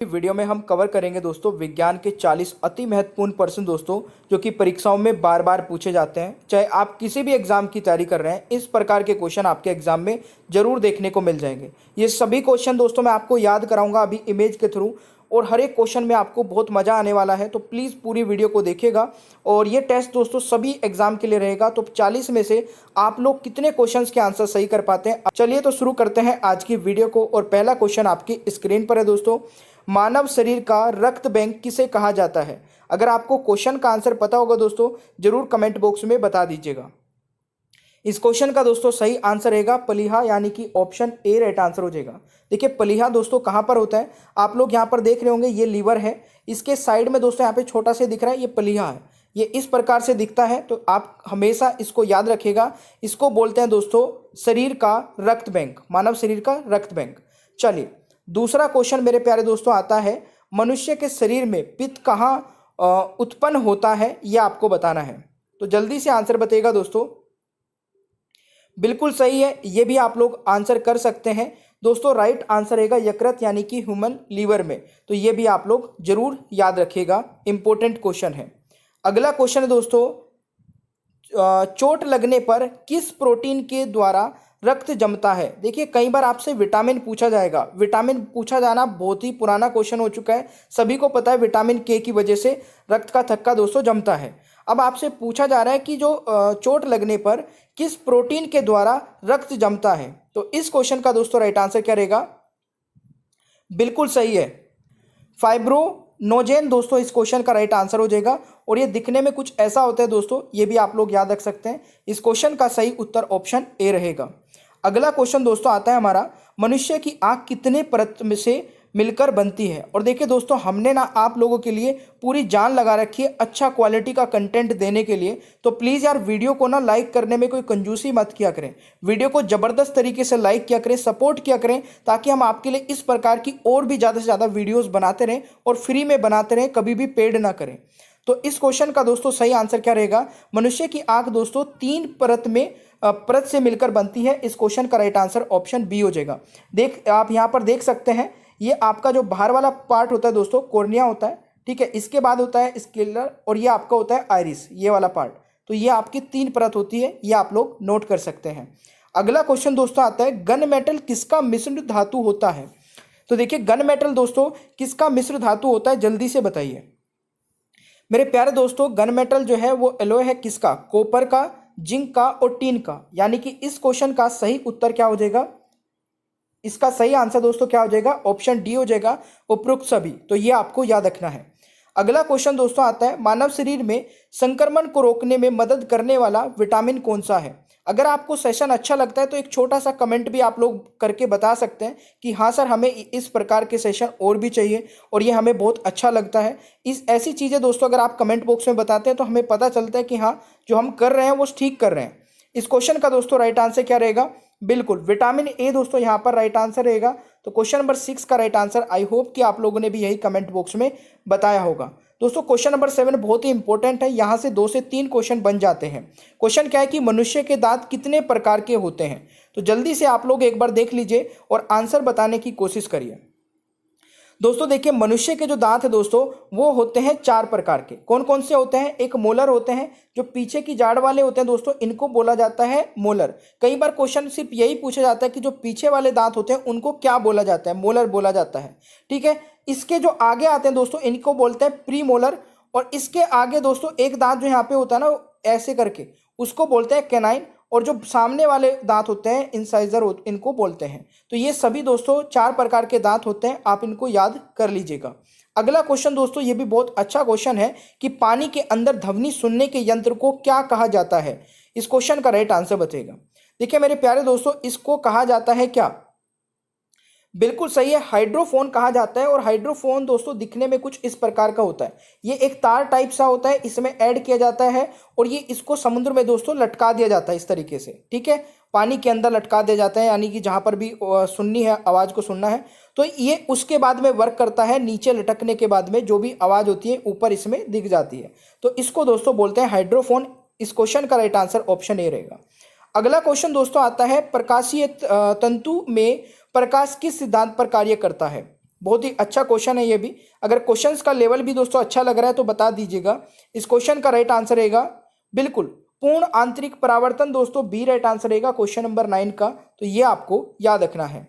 Video में हम cover करेंगे दोस्तों विज्ञान के 40 अति महत्वपूर्ण प्रश्न दोस्तों, जो कि परीक्षाओं में बार बार पूछे जाते हैं। चाहे आप किसी भी एग्जाम की तैयारी कर रहे हैं, इस प्रकार के क्वेश्चन आपके एग्जाम में जरूर देखने को मिल जाएंगे। ये सभी क्वेश्चन दोस्तों मैं आपको याद कराऊंगा अभी इमेज के थ्रू, और हर एक क्वेश्चन में आपको बहुत मज़ा आने वाला है। तो प्लीज़ पूरी वीडियो को देखिएगा। और ये टेस्ट दोस्तों सभी एग्जाम के लिए रहेगा। तो 40 में से आप लोग कितने क्वेश्चंस के आंसर सही कर पाते हैं? चलिए तो शुरू करते हैं आज की वीडियो को। और पहला क्वेश्चन आपकी स्क्रीन पर है दोस्तों, मानव शरीर का रक्त बैंक किसे कहा जाता है? अगर आपको क्वेश्चन का आंसर पता होगा दोस्तों, जरूर कमेंट बॉक्स में बता दीजिएगा। इस क्वेश्चन का दोस्तों सही आंसर रहेगा प्लीहा, यानी कि ऑप्शन ए राइट आंसर हो जाएगा। देखिए प्लीहा दोस्तों कहाँ पर होता है, आप लोग यहाँ पर देख रहे होंगे, ये लीवर है, इसके साइड में दोस्तों यहाँ पे छोटा से दिख रहा है, ये प्लीहा है। ये इस प्रकार से दिखता है, तो आप हमेशा इसको याद रखिएगा। इसको बोलते हैं दोस्तों शरीर का रक्त बैंक, मानव शरीर का रक्त बैंक। चलिए दूसरा क्वेश्चन मेरे प्यारे दोस्तों आता है, मनुष्य के शरीर में पित्त कहाँ उत्पन्न होता है, यह आपको बताना है। तो जल्दी से आंसर बताइएगा दोस्तों। बिल्कुल सही है, ये भी आप लोग आंसर कर सकते हैं दोस्तों। राइट आंसर रहेगा यकृत, यानी कि ह्यूमन लीवर में। तो ये भी आप लोग जरूर याद रखिएगा, इंपॉर्टेंट क्वेश्चन है। अगला क्वेश्चन है दोस्तों, चोट लगने पर किस प्रोटीन के द्वारा रक्त जमता है? देखिए कई बार आपसे विटामिन पूछा जाएगा। विटामिन पूछा जाना बहुत ही पुराना क्वेश्चन हो चुका है, सभी को पता है विटामिन के की वजह से रक्त का थक्का दोस्तों जमता है। अब आपसे पूछा जा रहा है कि जो चोट लगने पर किस प्रोटीन के द्वारा रक्त जमता है? तो इस क्वेश्चन का दोस्तों राइट आंसर क्या रहेगा? बिल्कुल सही है, फाइब्रोनोजेन दोस्तों इस क्वेश्चन का राइट आंसर हो जाएगा। और ये दिखने में कुछ ऐसा होता है दोस्तों, ये भी आप लोग याद रख सकते हैं। इस क्वेश्चन का सही उत्तर ऑप्शन ए रहेगा। अगला क्वेश्चन दोस्तों आता है हमारा, मनुष्य की आंख कितने परत में से मिलकर बनती है? और देखिए दोस्तों हमने ना आप लोगों के लिए पूरी जान लगा रखी है अच्छा क्वालिटी का कंटेंट देने के लिए। तो प्लीज़ यार वीडियो को ना लाइक करने में कोई कंजूसी मत किया करें, वीडियो को ज़बरदस्त तरीके से लाइक किया करें, सपोर्ट किया करें, ताकि हम आपके लिए इस प्रकार की और भी ज़्यादा से ज़्यादा वीडियोज़ बनाते रहें और फ्री में बनाते रहें, कभी भी पेड ना करें। तो इस क्वेश्चन का दोस्तों सही आंसर क्या रहेगा? मनुष्य की आंख दोस्तों 3 परत से मिलकर बनती है। इस क्वेश्चन का राइट आंसर ऑप्शन बी हो जाएगा। आप यहाँ पर देख सकते हैं, ये आपका जो बाहर वाला पार्ट होता है दोस्तों कॉर्निया होता है, ठीक है। इसके बाद होता है स्केलर, और ये आपका होता है आइरिस, ये वाला पार्ट। तो ये आपकी 3 परत होती है, ये आप लोग नोट कर सकते हैं। अगला क्वेश्चन दोस्तों आता है, गन मेटल किसका मिश्र धातु होता है? तो देखिए गन मेटल दोस्तों किसका मिश्र धातु होता है, जल्दी से बताइए मेरे प्यारे दोस्तों। गन मेटल जो है वो एलॉय है किसका? कॉपर का, जिंक का और टीन का। यानी कि इस क्वेश्चन का सही उत्तर क्या हो जाएगा? इसका सही आंसर दोस्तों क्या हो जाएगा? ऑप्शन डी हो जाएगा, उपरोक्त सभी। तो ये आपको याद रखना है। अगला क्वेश्चन दोस्तों आता है, मानव शरीर में संक्रमण को रोकने में मदद करने वाला विटामिन कौन सा है? अगर आपको सेशन अच्छा लगता है तो एक छोटा सा कमेंट भी आप लोग करके बता सकते हैं कि हाँ सर हमें इस प्रकार के सेशन और भी चाहिए और ये हमें बहुत अच्छा लगता है। इस ऐसी चीज़ें दोस्तों अगर आप कमेंट बॉक्स में बताते हैं तो हमें पता चलता है कि हाँ जो हम कर रहे हैं वो ठीक कर रहे हैं। इस क्वेश्चन का दोस्तों राइट आंसर क्या रहेगा? बिल्कुल विटामिन ए दोस्तों यहाँ पर राइट आंसर रहेगा। तो क्वेश्चन नंबर 6 का राइट आंसर आई होप कि आप लोगों ने भी यही कमेंट बॉक्स में बताया होगा। दोस्तों क्वेश्चन नंबर 7 बहुत ही इंपॉर्टेंट है, यहाँ से 2 से 3 क्वेश्चन बन जाते हैं। क्वेश्चन क्या है कि मनुष्य के दांत कितने प्रकार के होते हैं? तो जल्दी से आप लोग एक बार देख लीजिए और आंसर बताने की कोशिश करिए। दोस्तों देखिए मनुष्य के जो दांत है दोस्तों वो होते हैं 4 प्रकार के। कौन कौन से होते हैं? एक मोलर होते हैं, जो पीछे की जाड़ वाले होते हैं दोस्तों, इनको बोला जाता है मोलर। कई बार क्वेश्चन सिर्फ यही पूछा जाता है कि जो पीछे वाले दांत होते हैं उनको क्या बोला जाता है? मोलर बोला जाता है, ठीक है। इसके जो आगे आते हैं दोस्तों इनको बोलते हैं प्री मोलर, और इसके आगे दोस्तों एक दांत जो यहाँ पे होता है ना ऐसे करके, उसको बोलते हैं कैनाइन, और जो सामने वाले दांत होते हैं इंसाइजर इनको बोलते हैं। तो ये सभी दोस्तों 4 प्रकार के दांत होते हैं, आप इनको याद कर लीजिएगा। अगला क्वेश्चन दोस्तों ये भी बहुत अच्छा क्वेश्चन है कि पानी के अंदर ध्वनि सुनने के यंत्र को क्या कहा जाता है? इस क्वेश्चन का राइट आंसर बताइएगा। देखिए मेरे प्यारे दोस्तों इसको कहा जाता है क्या? बिल्कुल सही है, हाइड्रोफोन कहा जाता है। और हाइड्रोफोन दोस्तों दिखने में कुछ इस प्रकार का होता है, ये एक तार टाइप सा होता है, इसमें ऐड किया जाता है और ये इसको समुद्र में दोस्तों लटका दिया जाता है इस तरीके से, ठीक है। पानी के अंदर लटका दिया जाता है, यानी कि जहाँ पर भी सुननी है आवाज़ को सुनना है तो ये उसके बाद में वर्क करता है। नीचे लटकने के बाद में जो भी आवाज़ होती है ऊपर इसमें दिख जाती है। तो इसको दोस्तों बोलते हैं हाइड्रोफोन। इस क्वेश्चन का राइट आंसर ऑप्शन ए रहेगा। अगला क्वेश्चन दोस्तों आता है, प्रकाशीय तंतु में प्रकाश किस सिद्धांत पर कार्य करता है? बहुत ही अच्छा क्वेश्चन है ये भी। अगर क्वेश्चंस का लेवल भी दोस्तों अच्छा लग रहा है तो बता दीजिएगा। इस क्वेश्चन का राइट आंसर रहेगा बिल्कुल पूर्ण आंतरिक परावर्तन दोस्तों, बी राइट आंसर रहेगा क्वेश्चन नंबर 9 का। तो ये आपको याद रखना है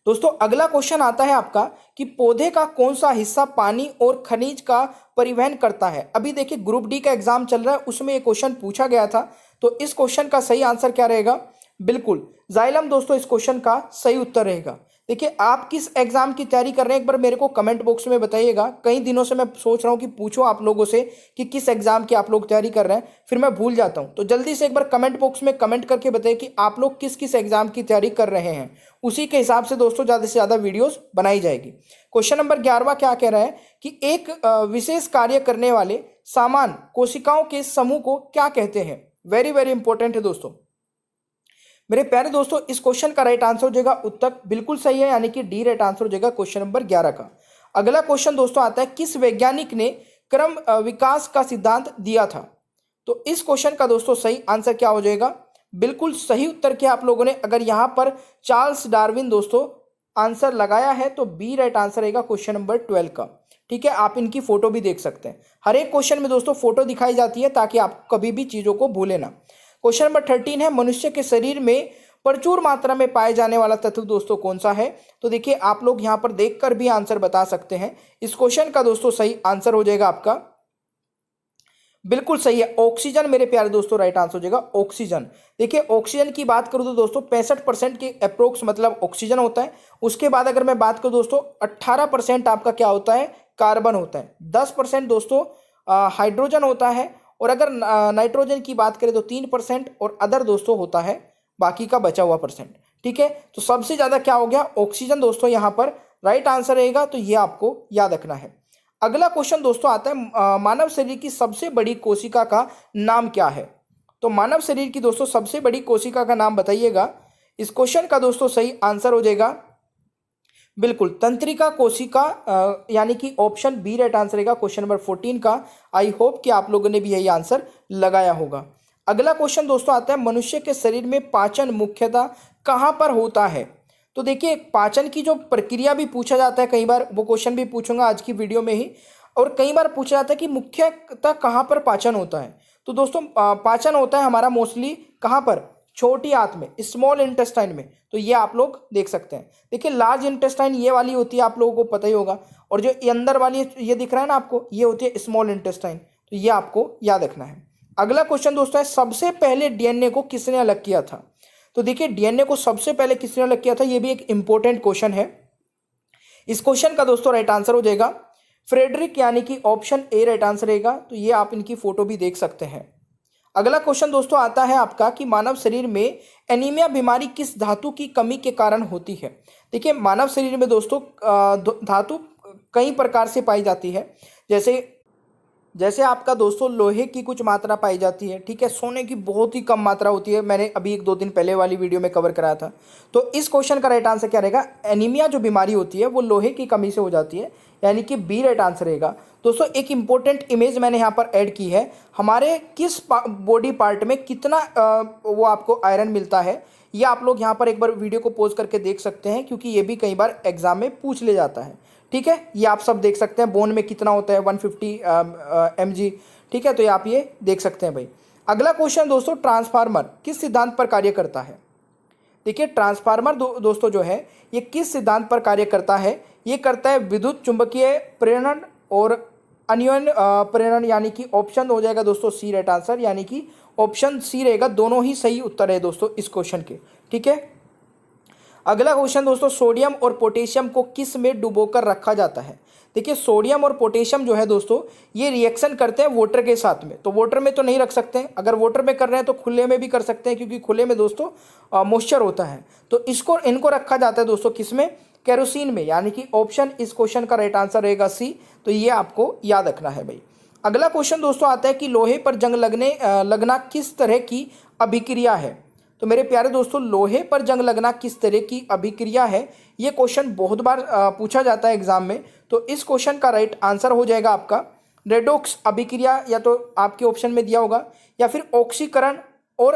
दोस्तों। अगला क्वेश्चन आता है आपका कि पौधे का कौन सा हिस्सा पानी और खनिज का परिवहन करता है। अभी देखिए ग्रुप डी का एग्जाम चल रहा है, उसमें ये क्वेश्चन पूछा गया था। तो इस क्वेश्चन का सही आंसर क्या रहेगा? बिल्कुल जाइलम दोस्तों इस क्वेश्चन का सही उत्तर रहेगा। देखिए आप किस एग्जाम की तैयारी कर रहे हैं एक बार मेरे को कमेंट बॉक्स में बताइएगा। कई दिनों से मैं सोच रहा हूं कि पूछूं आप लोगों से कि किस एग्जाम की आप लोग तैयारी कर रहे हैं, फिर मैं भूल जाता हूं। तो जल्दी से एक बार कमेंट बॉक्स में कमेंट करके बताइए कि आप लोग किस किस एग्जाम की तैयारी कर रहे हैं। उसी के हिसाब से दोस्तों ज़्यादा से ज़्यादा वीडियोस बनाई जाएगी। क्वेश्चन नंबर 11वां क्या कह रहा है कि एक विशेष कार्य करने वाले समान कोशिकाओं के समूह को क्या कहते हैं। वेरी वेरी इंपॉर्टेंट है दोस्तों। मेरे प्यारे दोस्तों इस क्वेश्चन का राइट आंसर हो जाएगा उत्तर बिल्कुल सही है, यानी कि डी राइट आंसर हो जाएगा क्वेश्चन नंबर 11 का। अगला क्वेश्चन दोस्तों आता है किस वैज्ञानिक ने क्रम विकास का सिद्धांत दिया था। तो इस क्वेश्चन का दोस्तों सही आंसर क्या हो जाएगा? बिल्कुल सही उत्तर किया आप लोगों ने। अगर यहां पर चार्ल्स डार्विन दोस्तों आंसर लगाया है तो बी राइट आंसर रहेगा क्वेश्चन नंबर 12 का। ठीक है, आप इनकी फोटो भी देख सकते हैं। हर एक क्वेश्चन में दोस्तों फोटो दिखाई जाती है ताकि आप कभी भी चीजों को भूले ना। क्वेश्चन नंबर 13 है मनुष्य के शरीर में प्रचुर मात्रा में पाए जाने वाला तत्व दोस्तों कौन सा है। तो देखिए आप लोग यहां पर देखकर भी आंसर बता सकते हैं। इस क्वेश्चन का दोस्तों सही आंसर हो जाएगा आपका बिल्कुल सही है ऑक्सीजन। मेरे प्यारे दोस्तों राइट आंसर हो जाएगा ऑक्सीजन। देखिए ऑक्सीजन की बात करूं तो दोस्तों 65% के अप्रोक्स मतलब ऑक्सीजन होता है। उसके बाद अगर मैं बात करूं दोस्तों 18% आपका क्या होता है? कार्बन होता है। 10% दोस्तों हाइड्रोजन होता है। और अगर नाइट्रोजन की बात करें तो 3% और अदर दोस्तों होता है बाकी का बचा हुआ परसेंट। ठीक है, तो सबसे ज्यादा क्या हो गया? ऑक्सीजन दोस्तों यहां पर राइट आंसर रहेगा। तो ये आपको याद रखना है। अगला क्वेश्चन दोस्तों आता है मानव शरीर की सबसे बड़ी कोशिका का नाम क्या है। तो मानव शरीर की दोस्तों सबसे बड़ी कोशिका का नाम बताइएगा। इस क्वेश्चन का दोस्तों सही आंसर हो जाएगा बिल्कुल तंत्रिका कोशिका, यानी कि ऑप्शन बी राइट आंसर रहेगा क्वेश्चन नंबर 14 का। आई होप कि आप लोगों ने भी यही आंसर लगाया होगा। अगला क्वेश्चन दोस्तों आता है मनुष्य के शरीर में पाचन मुख्यतः कहाँ पर होता है। तो देखिए पाचन की जो प्रक्रिया भी पूछा जाता है कई बार, वो क्वेश्चन भी पूछूंगा आज की वीडियो में ही। और कई बार पूछा जाता है कि मुख्यतः कहाँ पर पाचन होता है। तो दोस्तों पाचन होता है हमारा मोस्टली कहाँ पर? छोटी आंत में, स्मॉल इंटेस्टाइन में। तो ये आप लोग देख सकते हैं। देखिए लार्ज इंटेस्टाइन ये वाली होती है, आप लोगों को पता ही होगा। और जो ये अंदर वाली ये दिख रहा है ना आपको, ये होती है स्मॉल इंटेस्टाइन। तो ये आपको याद रखना है। अगला क्वेश्चन दोस्तों है सबसे पहले डीएनए को किसने अलग किया था। तो देखिए डीएनए को सबसे पहले किसने अलग किया था, ये भी एक इंपॉर्टेंट क्वेश्चन है। इस क्वेश्चन का दोस्तों राइट आंसर हो जाएगा फ्रेडरिक, यानी कि ऑप्शन ए राइट आंसर रहेगा। तो ये आप इनकी फोटो भी देख सकते हैं। अगला क्वेश्चन दोस्तों आता है आपका कि मानव शरीर में एनीमिया बीमारी किस धातु की कमी के कारण होती है। देखिए मानव शरीर में दोस्तों धातु कई प्रकार से पाई जाती है। जैसे आपका दोस्तों लोहे की कुछ मात्रा पाई जाती है। ठीक है, सोने की बहुत ही कम मात्रा होती है। मैंने अभी 1-2 दिन पहले वाली वीडियो में कवर कराया था। तो इस क्वेश्चन का राइट आंसर क्या रहेगा? एनीमिया जो बीमारी होती है वो लोहे की कमी से हो जाती है, यानी कि बी राइट आंसर रहेगा। दोस्तों एक इंपॉर्टेंट इमेज मैंने यहाँ पर ऐड की है। हमारे किस बॉडी पार्ट में कितना वो आपको आयरन मिलता है, ये आप लोग यहाँ पर एक बार वीडियो को पॉज करके देख सकते हैं, क्योंकि ये भी कई बार एग्जाम में पूछ ले जाता है। ठीक है, ये आप सब देख सकते हैं। बोन में कितना होता है 150 mg। ठीक है, तो ये आप ये देख सकते हैं भाई। अगला क्वेश्चन दोस्तों ट्रांसफार्मर किस सिद्धांत पर कार्य करता है। देखिए ट्रांसफार्मर दोस्तों जो है ये किस सिद्धांत पर कार्य करता है। ये करता है विद्युत चुंबकीय प्रेरण और अन्योन्य प्रेरण, यानी कि ऑप्शन हो जाएगा दोस्तों सी राइट आंसर, यानी कि ऑप्शन सी रहेगा। दोनों ही सही उत्तर है दोस्तों इस क्वेश्चन के। ठीक है, अगला क्वेश्चन दोस्तों सोडियम और पोटेशियम को किस में डुबोकर रखा जाता है। देखिए सोडियम और पोटेशियम जो है दोस्तों ये रिएक्शन करते हैं वाटर के साथ में। तो वाटर में तो नहीं रख सकते हैं, अगर वाटर में कर रहे हैं तो खुले में भी कर सकते हैं, क्योंकि खुले में दोस्तों मॉइस्चर होता है। तो इनको रखा जाता है दोस्तों किस में? केरोसिन में, यानी कि ऑप्शन इस क्वेश्चन का राइट आंसर रहेगा सी। तो ये आपको याद रखना है भाई। अगला क्वेश्चन दोस्तों आता है कि लोहे पर जंग लगना किस तरह की अभिक्रिया है। तो मेरे प्यारे दोस्तों लोहे पर जंग लगना किस तरह की अभिक्रिया है, ये क्वेश्चन बहुत बार पूछा जाता है एग्जाम में। तो इस क्वेश्चन का राइट आंसर हो जाएगा आपका रेडॉक्स अभिक्रिया, या तो आपके ऑप्शन में दिया होगा, या फिर ऑक्सीकरण और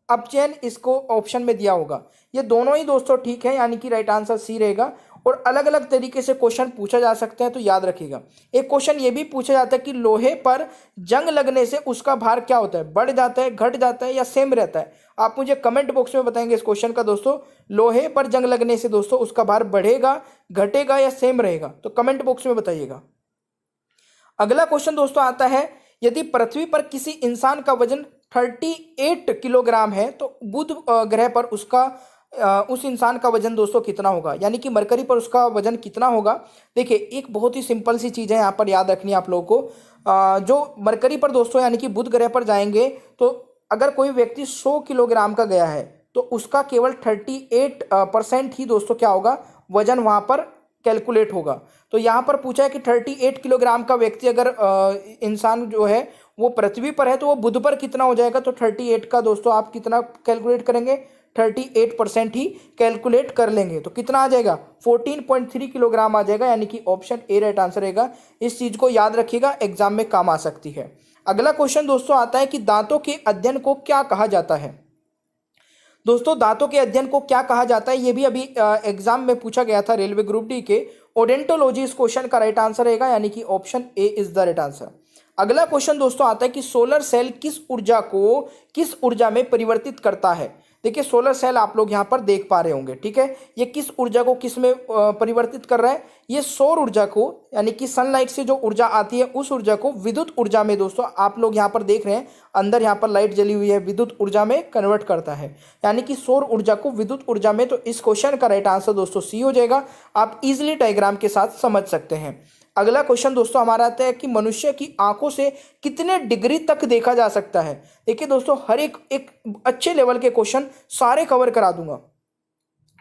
अपचयन इसको ऑप्शन में दिया होगा। ये दोनों ही दोस्तों ठीक है, यानी कि राइट आंसर सी रहेगा और अलग अलग तरीके से क्वेश्चन पूछा जा सकता है, तो याद रखिएगा। एक क्वेश्चन ये भी पूछा जाता है कि लोहे पर जंग लगने से उसका भार क्या होता है, बढ़ जाता है, घट जाता है या सेम रहता है। आप मुझे कमेंट बॉक्स में बताएंगे इस क्वेश्चन का दोस्तों, लोहे पर जंग लगने से दोस्तों उसका भार बढ़ेगा, घटेगा या सेम रहेगा, तो कमेंट बॉक्स में बताइएगा। अगला क्वेश्चन दोस्तों आता है, यदि पृथ्वी पर किसी इंसान का वजन 38 किलोग्राम है तो बुध ग्रह पर उस इंसान का वजन दोस्तों कितना होगा, यानी कि मरकरी पर उसका वजन कितना होगा। देखिए एक बहुत ही सिंपल सी चीज़ है यहाँ पर याद रखनी है आप लोगों को। जो मरकरी पर दोस्तों यानी कि बुध ग्रह पर जाएंगे, तो अगर कोई व्यक्ति 100 किलोग्राम का गया है तो उसका केवल 38% ही दोस्तों क्या होगा, वजन वहाँ पर कैलकुलेट होगा। तो यहाँ पर पूछा है कि 38 किलोग्राम का व्यक्ति अगर इंसान जो है वो पृथ्वी पर है तो वो बुध पर कितना हो जाएगा, तो 38 का दोस्तों आप कितना कैलकुलेट करेंगे, 38% ही कैलकुलेट कर लेंगे, तो कितना आ जाएगा, 14.3 किलोग्राम आ जाएगा, यानी कि ऑप्शन ए राइट आंसर रहेगा। इस चीज़ को याद रखिएगा, एग्जाम में काम आ सकती है। अगला क्वेश्चन दोस्तों आता है कि दांतों के अध्ययन को क्या कहा जाता है। दोस्तों दांतों के अध्ययन को क्या कहा जाता है, ये भी अभी एग्जाम में पूछा गया था रेलवे ग्रुप डी के। ओडेंटोलॉजी इस क्वेश्चन का राइट आंसर रहेगा, यानी कि option A is the right answer. अगला क्वेश्चन दोस्तों आता है कि सोलर सेल किस ऊर्जा को किस ऊर्जा में परिवर्तित करता है। देखिए सोलर सेल आप लोग यहाँ पर देख पा रहे होंगे, ठीक है, ये किस ऊर्जा को किस में परिवर्तित कर रहा है, ये सौर ऊर्जा को यानी कि सनलाइट से जो ऊर्जा आती है उस ऊर्जा को विद्युत ऊर्जा में दोस्तों आप लोग यहाँ पर देख रहे हैं, अंदर यहाँ पर लाइट जली हुई है, विद्युत ऊर्जा में कन्वर्ट करता है, यानी कि सौर ऊर्जा को विद्युत ऊर्जा में। तो इस क्वेश्चन का राइट आंसर दोस्तों सी हो जाएगा, आप इजिली डायग्राम के साथ समझ सकते हैं। अगला क्वेश्चन दोस्तों हमारा आता है कि मनुष्य की आंखों से कितने डिग्री तक देखा जा सकता है। देखिए दोस्तों हर एक अच्छे लेवल के क्वेश्चन सारे कवर करा दूंगा,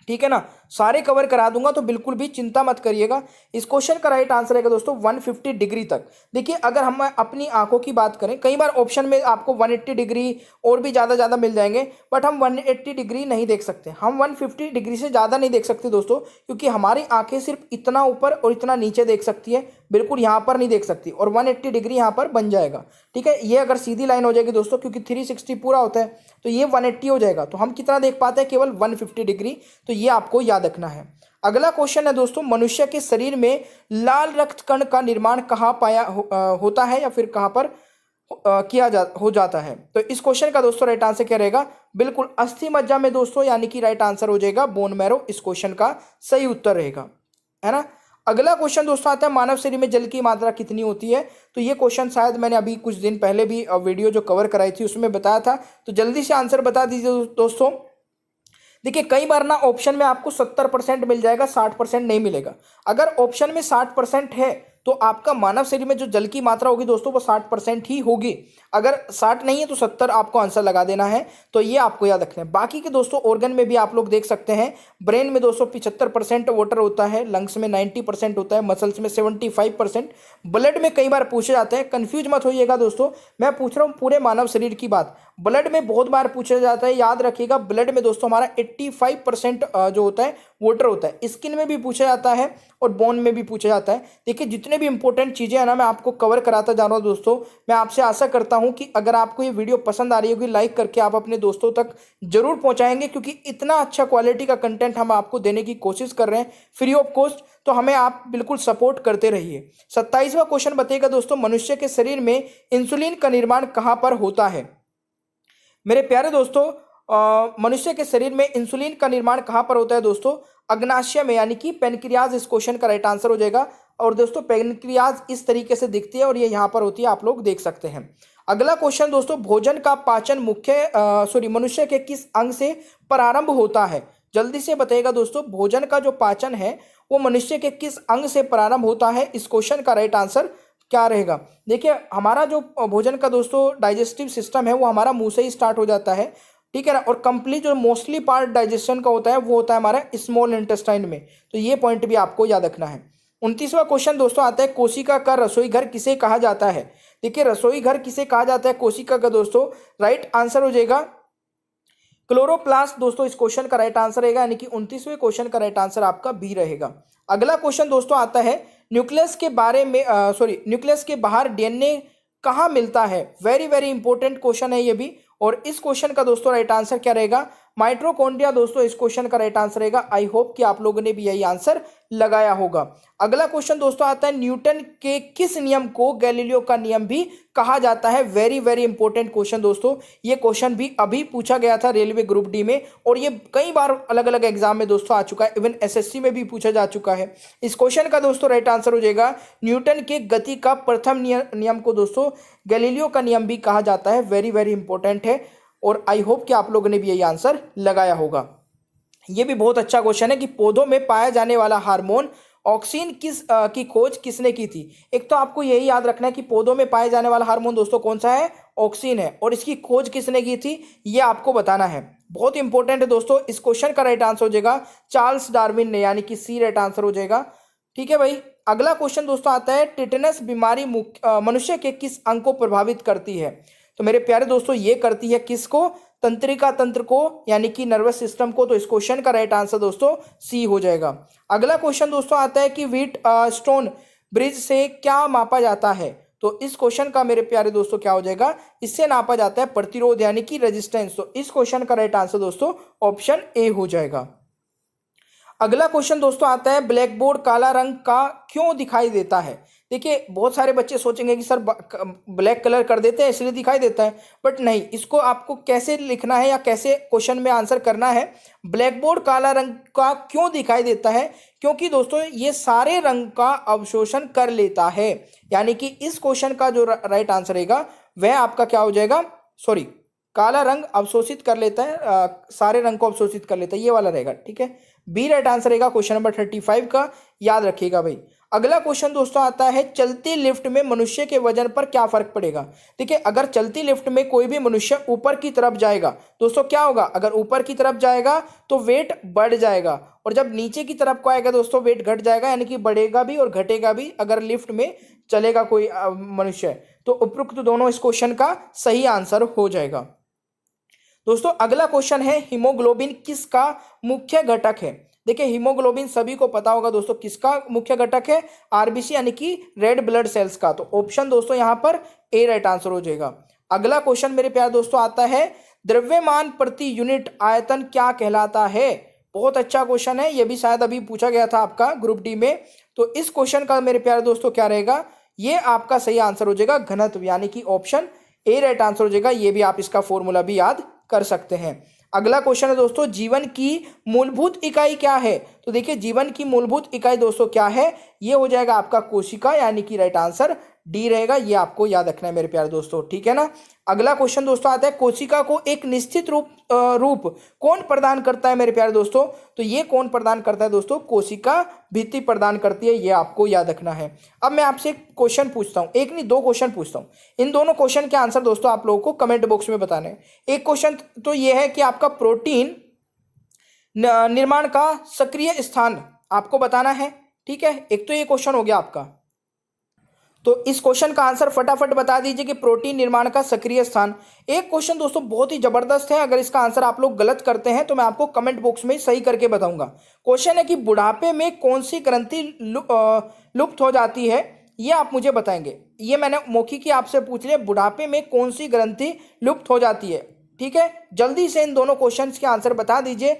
ठीक है ना, सारे कवर करा दूंगा, तो बिल्कुल भी चिंता मत करिएगा। इस क्वेश्चन का राइट आंसर रहेगा दोस्तों 150 डिग्री तक। देखिए अगर हम अपनी आंखों की बात करें, कई बार ऑप्शन में आपको 180 डिग्री और भी ज़्यादा मिल जाएंगे, बट हम 180 डिग्री नहीं देख सकते, हम 150 डिग्री से ज़्यादा नहीं देख सकते दोस्तों, क्योंकि हमारी आंखें सिर्फ इतना ऊपर और इतना नीचे देख सकती है, बिल्कुल यहाँ पर नहीं देख सकती, और 180 डिग्री यहाँ पर बन जाएगा, ठीक है। ये अगर सीधी लाइन हो जाएगी दोस्तों, क्योंकि 360 पूरा होता है, तो ये 180 हो जाएगा, तो हम कितना देख पाते हैं, केवल 150 डिग्री। तो ये आपको याद रखना है। अगला क्वेश्चन है दोस्तों, मनुष्य के शरीर में लाल रक्त कण का निर्माण कहाँ होता है या फिर कहाँ पर हो जाता है। तो इस क्वेश्चन का दोस्तों राइट आंसर क्या रहेगा, बिल्कुल अस्थि मज्जा में दोस्तों, यानी कि राइट आंसर हो जाएगा बोन मैरो, इस क्वेश्चन का सही उत्तर रहेगा, है ना। अगला क्वेश्चन दोस्तों आता है, मानव शरीर में जल की मात्रा कितनी होती है। तो ये क्वेश्चन शायद मैंने अभी कुछ दिन पहले भी वीडियो जो कवर कराई थी उसमें बताया था, तो जल्दी से आंसर बता दीजिए दोस्तों। देखिए कई बार ना ऑप्शन में आपको 70% मिल जाएगा, 60% नहीं मिलेगा। अगर ऑप्शन में 60% है तो आपका मानव शरीर में जो जल की मात्रा होगी दोस्तों वो 60% ही होगी। अगर 60 नहीं है तो 70 आपको आंसर लगा देना है, तो ये आपको याद रखना है। बाकी के दोस्तों ऑर्गन में भी आप लोग देख सकते हैं, ब्रेन में दोस्तों 75% वाटर होता है, लंग्स में 90% होता है, मसल्स में 75%, ब्लड में कई बार पूछे जाते हैं, कंफ्यूज मत होइएगा दोस्तों, मैं पूछ रहा हूँ पूरे मानव शरीर की बात। ब्लड में बहुत बार पूछा जाता है, याद रखिएगा ब्लड में दोस्तों हमारा 85% जो होता है वाटर होता है। स्किन में भी पूछा जाता है और बोन में भी पूछा जाता है। देखिए जितने भी इंपॉर्टेंट चीज़ें हैं ना मैं आपको कवर कराता जा रहा हूँ दोस्तों। मैं आपसे आशा करता हूँ कि अगर आपको ये वीडियो पसंद आ रही होगी, लाइक करके आप अपने दोस्तों तक जरूर पहुँचाएंगे, क्योंकि इतना अच्छा क्वालिटी का कंटेंट हम आपको देने की कोशिश कर रहे हैं फ्री ऑफ कॉस्ट, तो हमें आप बिल्कुल सपोर्ट करते रहिए। 27वां क्वेश्चन बताइएगा दोस्तों, मनुष्य के शरीर में इंसुलिन का निर्माण कहाँ पर होता है। मेरे प्यारे दोस्तों मनुष्य के शरीर में इंसुलिन का निर्माण कहाँ पर होता है दोस्तों, अग्नाशय में, यानी कि पेनक्रियाज इस क्वेश्चन का राइट आंसर हो जाएगा। और दोस्तों पेनक्रियाज इस तरीके से दिखती है और ये यहाँ पर होती है, आप लोग देख सकते हैं। अगला क्वेश्चन दोस्तों, भोजन का पाचन मनुष्य के किस अंग से प्रारंभ होता है। जल्दी से बताइएगा दोस्तों, भोजन का जो पाचन है वो मनुष्य के किस अंग से प्रारंभ होता है। इस क्वेश्चन का राइट आंसर क्या रहेगा। देखिए हमारा जो भोजन का दोस्तों डाइजेस्टिव सिस्टम है वो हमारा मुंह से ही स्टार्ट हो जाता है, ठीक है ना, और कंप्लीट जो मोस्टली पार्ट डाइजेशन का होता है वो होता है हमारा स्मॉल इंटेस्टाइन में, तो ये पॉइंट भी आपको याद रखना है। 29वां क्वेश्चन दोस्तों आता है, कोशिका का रसोई घर किसे कहा जाता है। देखिए रसोई घर किसे कहा जाता है कोशिका का दोस्तों, राइट आंसर हो जाएगा क्लोरोप्लास्ट दोस्तों, इस क्वेश्चन का राइट आंसर रहेगा, यानी कि 29वें क्वेश्चन का राइट आंसर आपका बी रहेगा। अगला क्वेश्चन दोस्तों आता है, न्यूक्लियस के बारे में न्यूक्लियस के बाहर डीएनए कहाँ मिलता है। वेरी वेरी इंपॉर्टेंट क्वेश्चन है ये भी, और इस क्वेश्चन का दोस्तों राइट आंसर क्या रहेगा, माइटोकॉन्ड्रिया दोस्तों इस क्वेश्चन का राइट आंसर रहेगा। आई होप कि आप लोगों ने भी यही आंसर लगाया होगा। अगला क्वेश्चन दोस्तों आता है, न्यूटन के किस नियम को गैलीलियो का नियम भी कहा जाता है? वेरी वेरी इंपॉर्टेंट क्वेश्चन दोस्तों, ये क्वेश्चन भी अभी पूछा गया था रेलवे ग्रुप डी में, और ये कई बार अलग अलग एग्जाम में दोस्तों आ चुका है, इवन एसएससी में भी पूछा जा चुका है। इस क्वेश्चन का दोस्तों राइट आंसर हो जाएगा, न्यूटन के गति का प्रथम नियम को दोस्तों गैलीलियो का नियम भी कहा जाता है। वेरी वेरी इंपॉर्टेंट है, और आई होप कि आप लोगों ने भी यही आंसर लगाया होगा। ये भी बहुत अच्छा क्वेश्चन है कि पौधों में पाया जाने वाला हार्मोन ऑक्सिन की खोज किसने की थी? एक तो आपको यही याद रखना है कि पौधों में पाए जाने वाला हार्मोन दोस्तों कौन सा है? ऑक्सिन है, और इसकी खोज किसने की थी ये आपको बताना है। बहुत इंपॉर्टेंट है दोस्तों। इस क्वेश्चन का राइट आंसर हो जाएगा चार्ल्स डार्विन ने, यानी कि सी राइट आंसर हो जाएगा। ठीक है भाई। अगला क्वेश्चन दोस्तों आता है, टिटेनस बीमारी मनुष्य के किस अंग को प्रभावित करती है? तो मेरे प्यारे दोस्तों ये करती है किसको? तंत्रिका तंत्र को, यानी कि नर्वस सिस्टम को। तो इस क्वेश्चन का राइट आंसर दोस्तों सी हो जाएगा। अगला क्वेश्चन दोस्तों आता है कि व्हीट स्टोन ब्रिज से क्या मापा जाता है? तो इस क्वेश्चन का मेरे प्यारे दोस्तों क्या हो जाएगा? इससे नापा जाता है प्रतिरोध, यानी कि रेजिस्टेंस। तो इस क्वेश्चन का राइट आंसर दोस्तों ऑप्शन ए हो जाएगा। अगला क्वेश्चन दोस्तों आता है, ब्लैक बोर्ड काला रंग का क्यों दिखाई देता है? देखिए बहुत सारे बच्चे सोचेंगे कि सर ब्लैक कलर कर देते हैं इसलिए दिखाई देता है, बट नहीं, इसको आपको कैसे लिखना है या कैसे क्वेश्चन में आंसर करना है। ब्लैक बोर्ड काला रंग का क्यों दिखाई देता है? क्योंकि दोस्तों ये सारे रंग का अवशोषण कर लेता है, यानी कि इस क्वेश्चन का जो राइट आंसर रहेगा वह आपका क्या हो जाएगा? सॉरी, काला रंग अवशोषित कर लेता है, सारे रंग को अवशोषित कर लेता है, ये वाला रहेगा। ठीक है, बी राइट आंसर रहेगा क्वेश्चन नंबर 35 का, याद रखिएगा भाई। अगला क्वेश्चन दोस्तों आता है, चलती लिफ्ट में मनुष्य के वजन पर क्या फर्क पड़ेगा? देखिए अगर चलती लिफ्ट में कोई भी मनुष्य ऊपर की तरफ जाएगा दोस्तों क्या होगा? अगर ऊपर की तरफ जाएगा तो वेट बढ़ जाएगा, और जब नीचे की तरफ को आएगा दोस्तों वेट घट जाएगा, यानी कि बढ़ेगा भी और घटेगा भी अगर लिफ्ट में चलेगा कोई मनुष्य। तो उपरोक्त दोनों इस क्वेश्चन का सही आंसर हो जाएगा। दोस्तों अगला क्वेश्चन है, हीमोग्लोबिन किसका मुख्य घटक है? देखिए हीमोग्लोबिन सभी को पता होगा दोस्तों किसका मुख्य घटक है? आरबीसी, यानी कि रेड ब्लड सेल्स का। तो ऑप्शन दोस्तों यहाँ पर ए राइट आंसर हो जाएगा। अगला क्वेश्चन मेरे प्यारे दोस्तों आता है, द्रव्यमान प्रति यूनिट आयतन क्या कहलाता है? बहुत अच्छा क्वेश्चन है, ये भी शायद अभी पूछा गया था आपका ग्रुप डी में। तो इस क्वेश्चन का मेरे प्यारे दोस्तों क्या रहेगा? ये आपका सही आंसर हो जाएगा घनत्व, यानी कि ऑप्शन ए राइट आंसर हो जाएगा। ये भी आप इसका फॉर्मूला भी याद कर सकते हैं। अगला क्वेश्चन है दोस्तों, जीवन की मूलभूत इकाई क्या है? तो देखिए जीवन की मूलभूत इकाई दोस्तों क्या है? ये हो जाएगा आपका कोशिका, यानी कि राइट आंसर डी रहेगा। ये आपको याद रखना है मेरे प्यारे दोस्तों, ठीक है ना। अगला क्वेश्चन दोस्तों आता है, कोशिका को एक निश्चित रूप कौन प्रदान करता है मेरे प्यारे दोस्तों? तो ये कौन प्रदान करता है दोस्तों? कोशिका भित्ति प्रदान करती है, ये आपको याद रखना है। अब मैं आपसे एक क्वेश्चन पूछता हूँ, एक नहीं दो क्वेश्चन पूछता हूँ। इन दोनों क्वेश्चन के आंसर दोस्तों आप लोगों को कमेंट बॉक्स में बताने हैं। एक क्वेश्चन तो ये है कि आपका प्रोटीन निर्माण का सक्रिय स्थान आपको बताना है, ठीक है। एक तो ये क्वेश्चन हो गया आपका, तो इस क्वेश्चन का आंसर फटाफट बता दीजिए कि प्रोटीन निर्माण का सक्रिय स्थान। एक क्वेश्चन दोस्तों बहुत ही जबरदस्त है, अगर इसका आंसर आप लोग गलत करते हैं तो मैं आपको कमेंट बॉक्स में सही करके बताऊंगा। क्वेश्चन है कि बुढ़ापे में कौन सी ग्रंथि लुप्त हो जाती है, ये आप मुझे बताएंगे। ये मैंने मौखिक आपसे पूछ लिया, बुढ़ापे में कौन सी ग्रंथि लुप्त हो जाती है, ठीक है। जल्दी से इन दोनों क्वेश्चंस के आंसर बता दीजिए